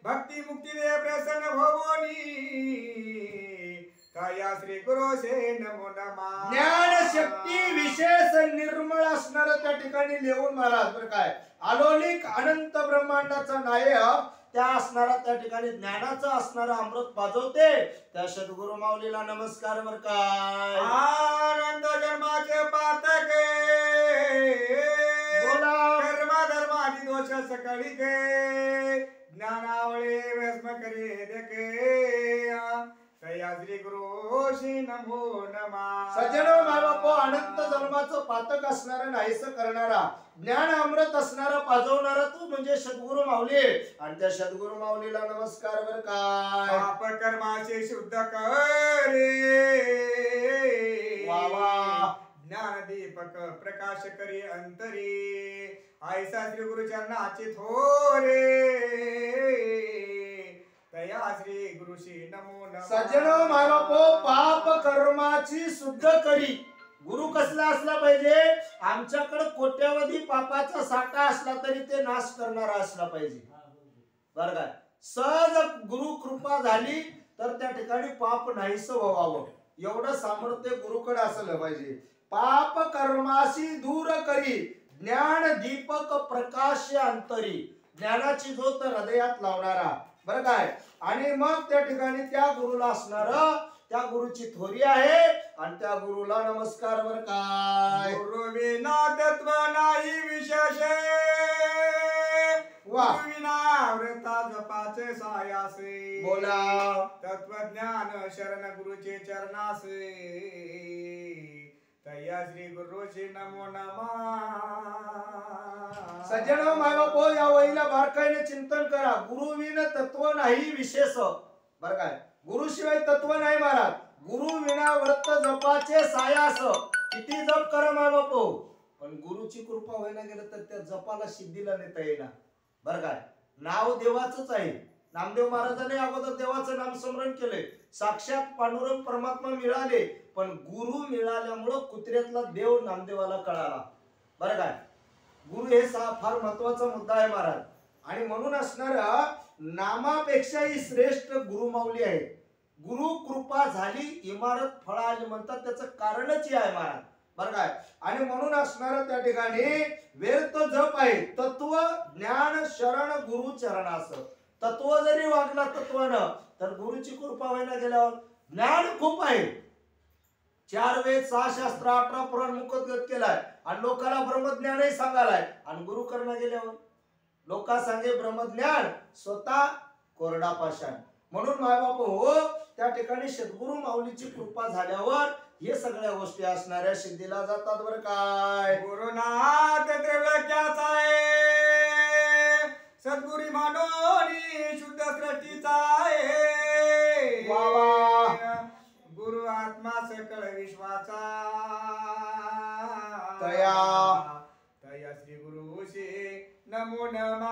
भक्ती मुक्ती दे प्रसन्न भवोनी तया श्री गुरु से नमो नमः. ज्ञान शक्ती विशेष निर्मळ असणार त्या ठिकाणी लिहून महाराज बर काय. अलौकिक अनंत ब्रह्मांडाचा नायक त्या असणारा त्या ठिकाणी ज्ञानाचा असणारा अमृत पाजवते त्या सद्गुरु माऊलीला नमस्कार बर काय. आनंद जन्माचे पातके बोला कर्म धर्मादि दोष सकळी गे ज्ञानावळे व्यस्म करे देखे तया श्री गुरु श्री नमो नमः. सज्जनो मायबापो अनंत जन्माचं पातक असणारा नाहीस करणारा ज्ञान अमृत असणारा पाजवणारा तू म्हणजे सद्गुरु माऊली आणि त्या सद्गुरु माऊलीला नमस्कार बर काय. पाप कर्माचे शुद्ध करे वा वा. ज्ञान दीपक प्रकाश करी अंतरी ऐसा श्री गुरु चरणाचे थोरे तया श्री गुरु श्री नमो नमः. सज्जनो मायबापो पाप कर्माची शुद्ध करी गुरु कसला असला पाहिजे. आमच्याकडे कोट्यावधी पापाचा साठा असला तरी ते नाश करणारा असला पाहिजे बरं काय. सहज गुरु कृपा झाली तर त्या ठिकाणी पाप नाहीस व्हावं एवढं सामर्थ्य गुरुकडे असलं पाहिजे. पाप कर्माशी दूर करी ज्ञान दीपक प्रकाश अंतरी ज्ञानाची ज्योत हृदयात लावणारा बरं काय. आणि मग त्या ठिकाणी त्या गुरुला असणार त्या गुरुची थोरी आहे आणि त्या गुरुला नमस्कार बर काय. गुरु विना तत्व नाही विशेष वा. गुरु विना व्रता जपाचे सायासे बोला तत्वज्ञान शरण गुरुचे चरणासे तया श्री गुरु श्री नमो नमः. सज्जनो मायबापो या वहीला बारकाईने चिंतन करा. गुरु विना तत्व नाही विशेष बर काय. गुरु शिवाय तत्व नाही महाराज. गुरु विना व्रत जपाचे सायास किती जप करा मायबापो पण गुरुची कृपा व्हायला गेलं तर त्या जपाला सिद्धीला नेता येणार बर काय. नाव देवाचंच आहे. नामदेव महाराजांनी अगोदर देवाचं नाम स्मरण केले साक्षात पांडुरंग परमात्मा मिळाले पण गुरु मिळाल्यामुळं कुत्र्यातला देव नामदेवाला कळाला बरं काय. गुरु हे फार महत्वाचा मुद्दा आहे महाराज. आणि म्हणून असणारा नामापेक्षाही श्रेष्ठ गुरु माऊली आहे. गुरु कृपा झाली इमारत फळा आली म्हणतात त्याचं कारणच हे आहे महाराज बरं काय. आणि म्हणून असणारा त्या ठिकाणी व्यर्थ जप आहे. तत्व ज्ञान शरण गुरु चरणास तत्व जरी वागला तत्वानं तर गुरुची कृपा व्हायला गेल्यावर ज्ञान खूप आहे. 4 वेद 6 शास्त्र 18 पुराण मुखोद्गत केलाय आणि लोकांना ब्रह्मज्ञानही सांगालाय आणि गुरु करणं गेल्यावर लोका सांगे ब्रह्मज्ञान स्वतः कोरडा पाषाण. म्हणून मायबाप हो त्या ठिकाणी सद्गुरु माऊलीची कृपा झाल्यावर हे सगळ्या गोष्टी असणाऱ्या सिद्धीला जातात बरं काय. गुरुनाथ द्रव्याचा आहे सद्गुरी मानोनी शुद्ध सृष्टीचा आहे. वा वा. गुरु आत्मा सकळ विश्वाचा तया तया श्री गुरु श्री नमो नमः.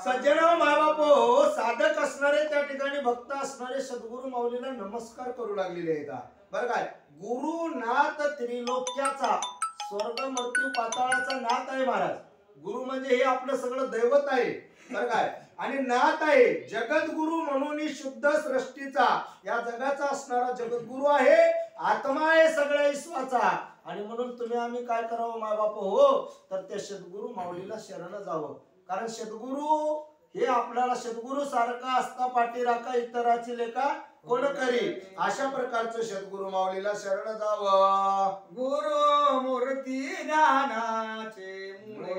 सज्जनो मायबापो साधक असणारे त्या ठिकाणी भक्त असणारे सद्गुरु माऊलीला नमस्कार करू लागलेले आहेत बरं काय. गुरु नाथ त्रिलोक्याचा स्वर्ग मृत्यू पाताळाचा नाथ आहे महाराज. गुरु म्हणजे हे आपलं सगळं दैवत आहे बरं काय. आणि नाथ आहे जगद्गुरु म्हणून शुद्ध सृष्टीचा या जगाचा असणारा जगद्गुरु आहे. आत्मा आहे सगळ्या विश्वाचा. आणि म्हणून तुम्ही आम्ही काय करावं मायबाप हो तर त्या सद्गुरु माऊलीला शरण जावं. कारण सद्गुरु हे आपल्याला सद्गुरु सारखा असता पाठी राखा इतराची लेखा कोण करी अशा प्रकारचं सद्गुरु माऊलीला शरण जावं. गुरु मूर्ती ज्ञानाचे मूळ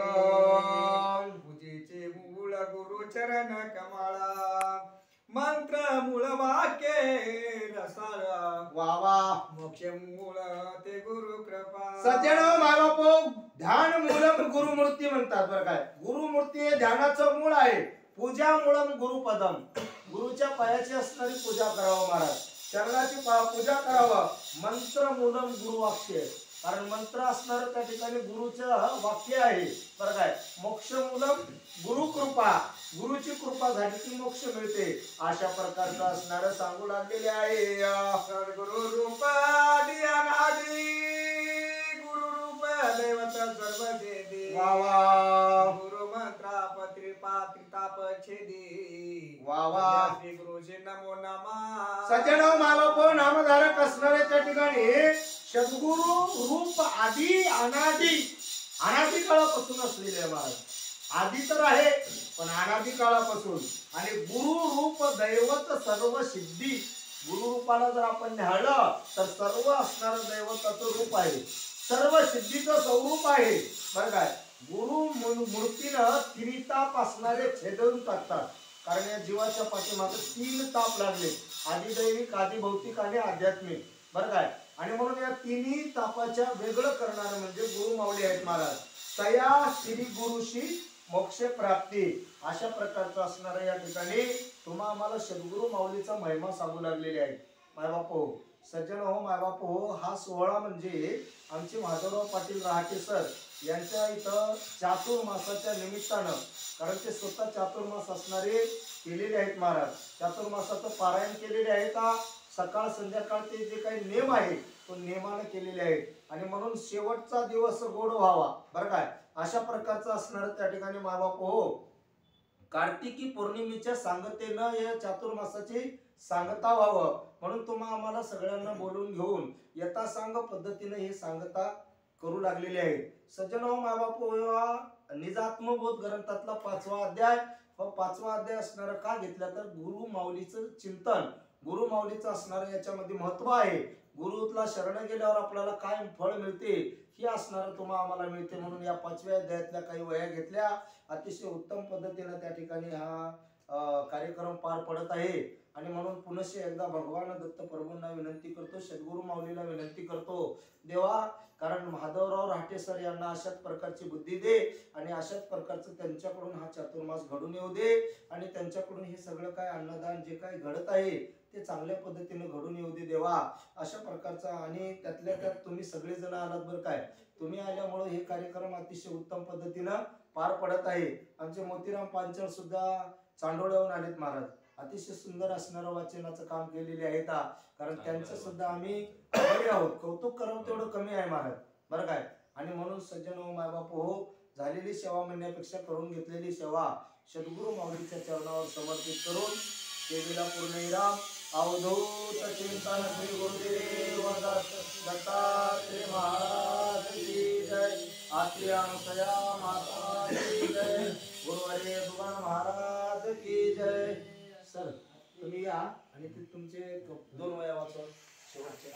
पूजेचे मूळ गुरु चरण कमळा मंत्र मूळ वाक्य रसाळा वावा. मोक्ष मूळ ते गुरु कृपा. सज्जनो मायबापो ध्यान मूलम गुरुमूर्ती म्हणतात बरं काय. गुरुमूर्ती हे ध्यानाचं मूळ आहे. पूजा मूलम गुरुपदम गुरुच्या पायाची असणारी पूजा करावं महाराज. चरणाची पूजा करावं. मंत्र मूलम गुरुवाक्य कारण मंत्र असणार त्या ठिकाणी गुरुचं वाक्य आहे बरं काय, मोक्ष मूलम गुरु कृपा, गुरुची कृपा झाली की मोक्ष मिळते, अशा प्रकारचं असणार सांगू लागलेले आहे. सद्गुरु रूप आदि अनादि, गुरु रूप दैवत सर्व छेदी, वा वा गुरु मंत्रा त्रिताप छेदी, वा वा. श्री गुरुजी नमो नमः. सज्जनो माबाप नामधारक असणारे त्या ठिकाणी सद्गुरु रूप आदी अनादी, अनादी काळापासून असलेले आहे महाराज. आदी तर आहे पण अनादी काळापासून. आणि गुरु रूप दैवत सर्व सिद्धी, गुरु रूपाला जर आपण न्याहाळलं तर सर्व असणारं दैवताचं रूप आहे, सर्व सिद्धीचं स्वरूप आहे बरं काय. गुरु मूर्तीनं त्रिताप असणारे छेदून टाकतात. कारण या जीवाच्या पाठीमागे 3 ताप लागले, आदिदैविक, आदिभौतिक आणि आध्यात्मिक बरं काय. आणि म्हणून या तिन्ही तापाच्या वेगळं करणार म्हणजे गुरु माऊली आहेत महाराज. तया श्री गुरुशी मोक्ष प्राप्ती, अशा प्रकारचं असणाऱ्या या ठिकाणी तुम्हा आम्हाला सद्गुरु माऊलीचा महिमा सांगू लागलेले आहे. मायबाप हो, सज्जन हो, मायबाप हो, हा सोहळा म्हणजे आमचे माधवराव पाटील रहाटे सर यांच्या इथं चातुर्मासाच्या निमित्तानं, कारण ते स्वतः चातुर्मास असणारे केलेले आहेत महाराज. चातुर्मासाचं पारायण केलेले आहे का, सकाळ संध्याकाळ ते जे काही नियम आहे तो नियमानं केलेले आहेत. आणि म्हणून शेवटचा दिवस गोड व्हावा बरं काय, अशा प्रकारचं असणार त्या ठिकाणी मायबाप हो. कार्तिकी पौर्णिमेच्या सांगतेनं या चातुर्मासाची सांगता व्हावं म्हणून तुम्हा आम्हाला सगळ्यांना बोलून घेऊन यथासांग पद्धतीने हे सांगता करू लागलेले आहे. सज्जन हो मायबाप हो, निजात्मबोध ग्रंथातला 5वा अध्याय व 5वा अध्याय असणार का घेतला तर गुरु माऊलीचं चिंतन, गुरु माऊलीचं असणार याच्यामध्ये महत्व आहे. गुरुतला शरण गेल्यावर आपल्याला काय फळ मिळते हे असणार तुम्हा आम्हाला मिळते. म्हणून या 5व्या अध्यायातल्या काही वह्या घेतल्या, अतिशय उत्तम पद्धतीने त्या ठिकाणी हा कार्यक्रम पार पडत आहे. आणि म्हणून पुनश्च एकदा भगवान दत्त प्रभूंना विनंती करतो, सद्गुरु माऊलीला विनंती करतो, देवा कारण माधवराव रहाटे सर यांना अशाच प्रकारची बुद्धी दे आणि अशाच प्रकारचं त्यांच्याकडून हा चातुर्मास घडून येऊ दे आणि त्यांच्याकडून हे सगळं काय अन्नदान जे काही घडत आहे ते चांगल्या पद्धतीने घडून येऊ दे देवा, अशा प्रकारचा. आणि त्यातल्या त्यात तुम्ही सगळेजण आलात बरं काय, तुम्ही आल्यामुळे हे कार्यक्रम अतिशय उत्तम पद्धतीनं पार पडत आहे. आमचे मोतीराम पांचाळ सुद्धा चांडोळ्याहून आलेत महाराज, अतिशय सुंदर असणारं वाचनाचं काम केलेले आहेत, कारण त्यांचं सुद्धा आम्ही आभारी आहोत. कौतुक करावं तेवढं कमी आहे महाराज बरं काय. आणि म्हणून सज्जन हो मायबाप हो, झालेली सेवा म्हणण्यापेक्षा करून घेतलेली सेवा सद्गुरु माऊलीच्या चरणावर समर्पित करून सेवेला पूर्णविराम. अवधूत चिंतन श्री गुरुदेव दत्तात्रेय महाराज की जय. आत्रेय अनुसया माता की जय. गुरुवर्य भगवान महाराज की जय. सर तुम्ही या आणि ते तुमचे 2 वया वाचवा शेवटचे.